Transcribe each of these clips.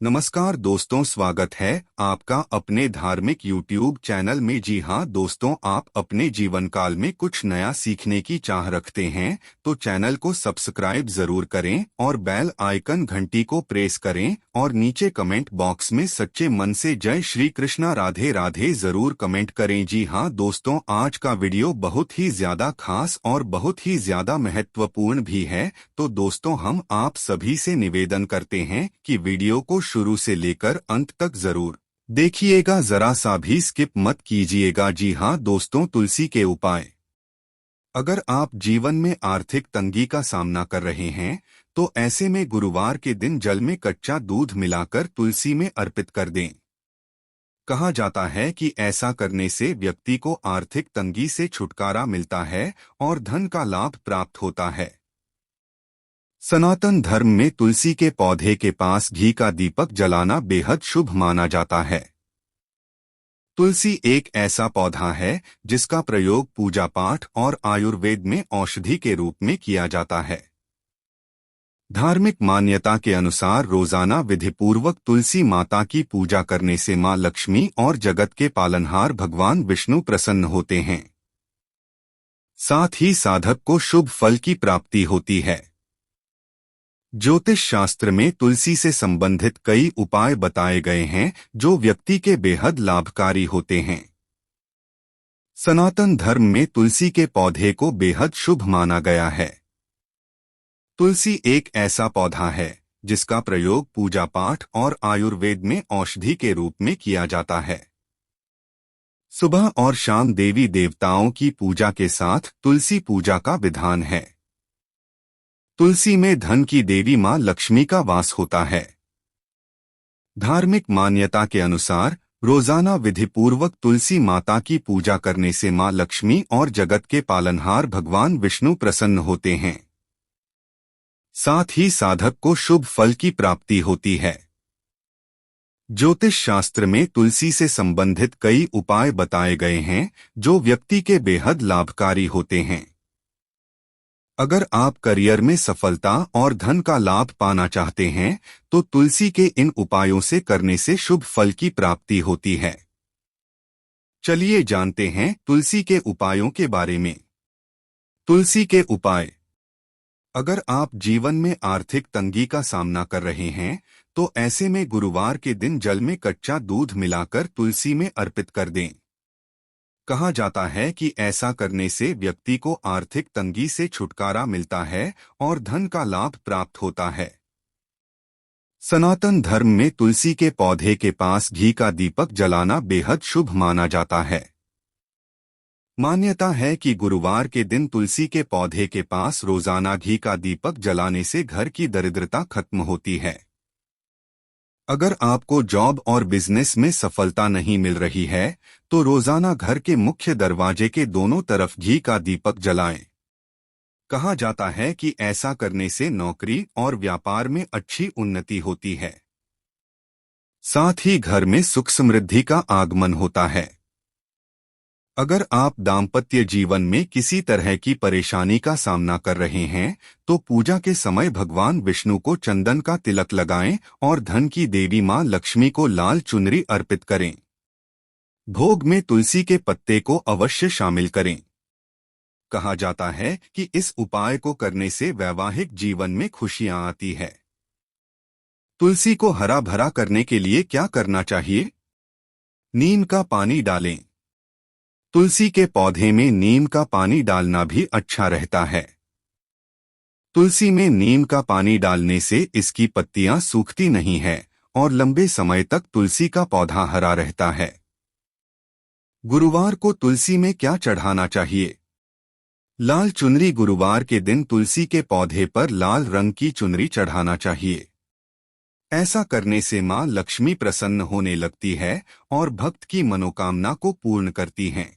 नमस्कार दोस्तों, स्वागत है आपका अपने धार्मिक YouTube चैनल में। जी हाँ दोस्तों, आप अपने जीवन काल में कुछ नया सीखने की चाह रखते हैं तो चैनल को सब्सक्राइब जरूर करें और बेल आइकन घंटी को प्रेस करें और नीचे कमेंट बॉक्स में सच्चे मन से जय श्री कृष्णा राधे राधे जरूर कमेंट करें। जी हाँ दोस्तों, आज का वीडियो बहुत ही ज्यादा खास और बहुत ही ज्यादा महत्वपूर्ण भी है। तो दोस्तों, हम आप सभी से निवेदन करते हैं कि वीडियो को शुरू से लेकर अंत तक जरूर देखिएगा, जरा सा भी स्किप मत कीजिएगा। जी हाँ दोस्तों, तुलसी के उपाय। अगर आप जीवन में आर्थिक तंगी का सामना कर रहे हैं तो ऐसे में गुरुवार के दिन जल में कच्चा दूध मिलाकर तुलसी में अर्पित कर दें। कहा जाता है कि ऐसा करने से व्यक्ति को आर्थिक तंगी से छुटकारा मिलता है और धन का लाभ प्राप्त होता है। सनातन धर्म में तुलसी के पौधे के पास घी का दीपक जलाना बेहद शुभ माना जाता है। तुलसी एक ऐसा पौधा है जिसका प्रयोग पूजा पाठ और आयुर्वेद में औषधि के रूप में किया जाता है। धार्मिक मान्यता के अनुसार रोजाना विधिपूर्वक तुलसी माता की पूजा करने से मां लक्ष्मी और जगत के पालनहार भगवान विष्णु प्रसन्न होते हैं। साथ ही साधक को शुभ फल की प्राप्ति होती है। ज्योतिष शास्त्र में तुलसी से संबंधित कई उपाय बताए गए हैं जो व्यक्ति के बेहद लाभकारी होते हैं। सनातन धर्म में तुलसी के पौधे को बेहद शुभ माना गया है। तुलसी एक ऐसा पौधा है जिसका प्रयोग पूजा पाठ और आयुर्वेद में औषधि के रूप में किया जाता है। सुबह और शाम देवी देवताओं की पूजा के साथ तुलसी पूजा का विधान है। तुलसी में धन की देवी मां लक्ष्मी का वास होता है। धार्मिक मान्यता के अनुसार रोजाना विधिपूर्वक तुलसी माता की पूजा करने से मां लक्ष्मी और जगत के पालनहार भगवान विष्णु प्रसन्न होते हैं। साथ ही साधक को शुभ फल की प्राप्ति होती है। ज्योतिष शास्त्र में तुलसी से संबंधित कई उपाय बताए गए हैं जो व्यक्ति के बेहद लाभकारी होते हैं। अगर आप करियर में सफलता और धन का लाभ पाना चाहते हैं तो तुलसी के इन उपायों से करने से शुभ फल की प्राप्ति होती है। चलिए जानते हैं तुलसी के उपायों के बारे में। तुलसी के उपाय। अगर आप जीवन में आर्थिक तंगी का सामना कर रहे हैं तो ऐसे में गुरुवार के दिन जल में कच्चा दूध मिलाकर तुलसी में अर्पित कर दें। कहा जाता है कि ऐसा करने से व्यक्ति को आर्थिक तंगी से छुटकारा मिलता है और धन का लाभ प्राप्त होता है। सनातन धर्म में तुलसी के पौधे के पास घी का दीपक जलाना बेहद शुभ माना जाता है। मान्यता है कि गुरुवार के दिन तुलसी के पौधे के पास रोजाना घी का दीपक जलाने से घर की दरिद्रता खत्म होती है। अगर आपको जॉब और बिजनेस में सफलता नहीं मिल रही है तो रोजाना घर के मुख्य दरवाजे के दोनों तरफ घी का दीपक जलाएं। कहा जाता है कि ऐसा करने से नौकरी और व्यापार में अच्छी उन्नति होती है। साथ ही घर में सुख समृद्धि का आगमन होता है। अगर आप दाम्पत्य जीवन में किसी तरह की परेशानी का सामना कर रहे हैं तो पूजा के समय भगवान विष्णु को चंदन का तिलक लगाएं और धन की देवी मां लक्ष्मी को लाल चुनरी अर्पित करें। भोग में तुलसी के पत्ते को अवश्य शामिल करें। कहा जाता है कि इस उपाय को करने से वैवाहिक जीवन में खुशियां आती है। तुलसी को हरा भरा करने के लिए क्या करना चाहिए? नीम का पानी डालें। तुलसी के पौधे में नीम का पानी डालना भी अच्छा रहता है। तुलसी में नीम का पानी डालने से इसकी पत्तियां सूखती नहीं है और लंबे समय तक तुलसी का पौधा हरा रहता है। गुरुवार को तुलसी में क्या चढ़ाना चाहिए? लाल चुनरी। गुरुवार के दिन तुलसी के पौधे पर लाल रंग की चुनरी चढ़ाना चाहिए। ऐसा करने से मां लक्ष्मी प्रसन्न होने लगती है और भक्त की मनोकामना को पूर्ण करती हैं।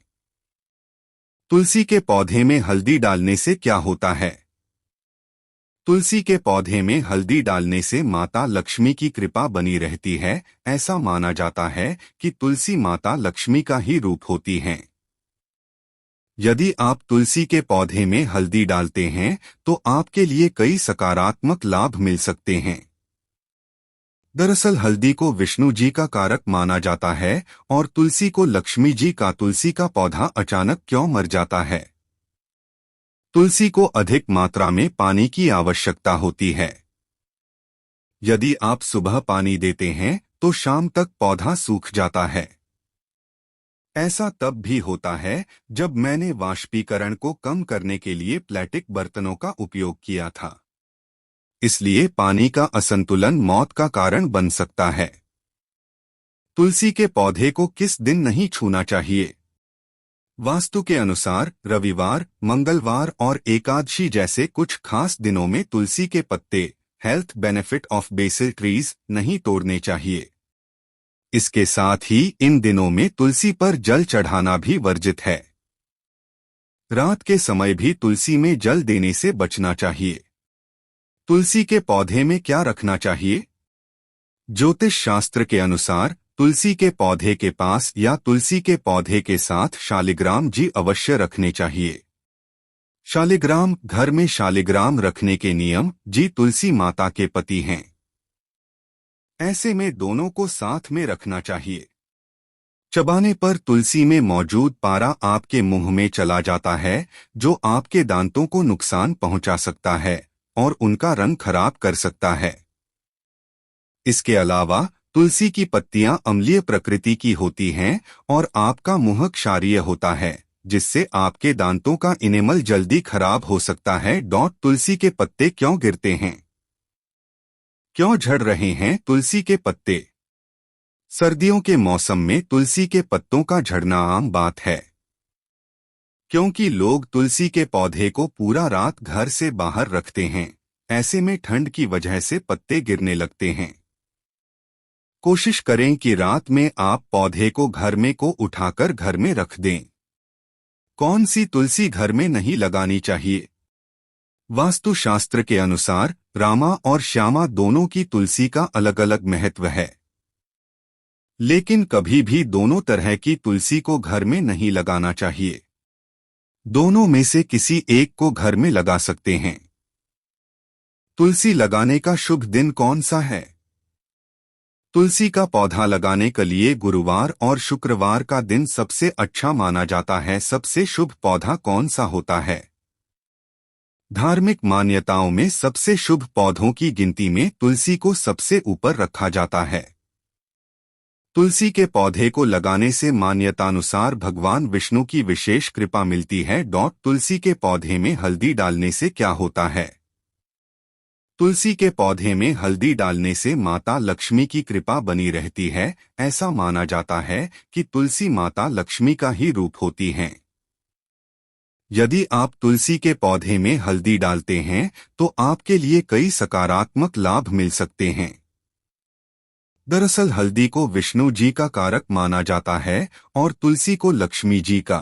तुलसी के पौधे में हल्दी डालने से क्या होता है? तुलसी के पौधे में हल्दी डालने से माता लक्ष्मी की कृपा बनी रहती है। ऐसा माना जाता है कि तुलसी माता लक्ष्मी का ही रूप होती हैं। यदि आप तुलसी के पौधे में हल्दी डालते हैं तो आपके लिए कई सकारात्मक लाभ मिल सकते हैं। दरअसल हल्दी को विष्णु जी का कारक माना जाता है और तुलसी को लक्ष्मी जी का। तुलसी का पौधा अचानक क्यों मर जाता है? तुलसी को अधिक मात्रा में पानी की आवश्यकता होती है। यदि आप सुबह पानी देते हैं तो शाम तक पौधा सूख जाता है। ऐसा तब भी होता है जब मैंने वाष्पीकरण को कम करने के लिए प्लास्टिक बर्तनों का उपयोग किया था। इसलिए पानी का असंतुलन मौत का कारण बन सकता है। तुलसी के पौधे को किस दिन नहीं छूना चाहिए? वास्तु के अनुसार रविवार, मंगलवार और एकादशी जैसे कुछ खास दिनों में तुलसी के पत्ते health benefit of BECIL trees नहीं तोड़ने चाहिए। इसके साथ ही इन दिनों में तुलसी पर जल चढ़ाना भी वर्जित है। रात के समय भी तुलसी में जल देने से बचना चाहिए। तुलसी के पौधे में क्या रखना चाहिए? ज्योतिष शास्त्र के अनुसार तुलसी के पौधे के पास या तुलसी के पौधे के साथ शालिग्राम जी अवश्य रखने चाहिए। शालिग्राम घर में शालिग्राम रखने के नियम जी तुलसी माता के पति हैं। ऐसे में दोनों को साथ में रखना चाहिए। चबाने पर तुलसी में मौजूद पारा आपके मुंह में चला जाता है, जो आपके दांतों को नुकसान पहुंचा सकता है और उनका रंग खराब कर सकता है। इसके अलावा तुलसी की पत्तियां अम्लीय प्रकृति की होती हैं और आपका मुंह क्षारीय होता है, जिससे आपके दांतों का इनेमल जल्दी खराब हो सकता है। तुलसी के पत्ते क्यों गिरते हैं? क्यों झड़ रहे हैं तुलसी के पत्ते? सर्दियों के मौसम में तुलसी के पत्तों का झड़ना आम बात है, क्योंकि लोग तुलसी के पौधे को पूरा रात घर से बाहर रखते हैं। ऐसे में ठंड की वजह से पत्ते गिरने लगते हैं। कोशिश करें कि रात में आप पौधे को घर में को उठाकर घर में रख दें। कौन सी तुलसी घर में नहीं लगानी चाहिए? वास्तु शास्त्र के अनुसार रामा और श्यामा दोनों की तुलसी का अलग अलग महत्व है, लेकिन कभी भी दोनों तरह की तुलसी को घर में नहीं लगाना चाहिए। दोनों में से किसी एक को घर में लगा सकते हैं। तुलसी लगाने का शुभ दिन कौन सा है? तुलसी का पौधा लगाने के लिए गुरुवार और शुक्रवार का दिन सबसे अच्छा माना जाता है। सबसे शुभ पौधा कौन सा होता है? धार्मिक मान्यताओं में सबसे शुभ पौधों की गिनती में तुलसी को सबसे ऊपर रखा जाता है। तुलसी के पौधे को लगाने से मान्यतानुसार भगवान विष्णु की विशेष कृपा मिलती है। तुलसी के पौधे में हल्दी डालने से क्या होता है? तुलसी के पौधे में हल्दी डालने से माता लक्ष्मी की कृपा बनी रहती है। ऐसा माना जाता है कि तुलसी माता लक्ष्मी का ही रूप होती हैं। यदि आप तुलसी के पौधे में हल्दी डालते हैं तो आपके लिए कई सकारात्मक लाभ मिल सकते हैं। दरअसल हल्दी को विष्णु जी का कारक माना जाता है और तुलसी को लक्ष्मी जी का।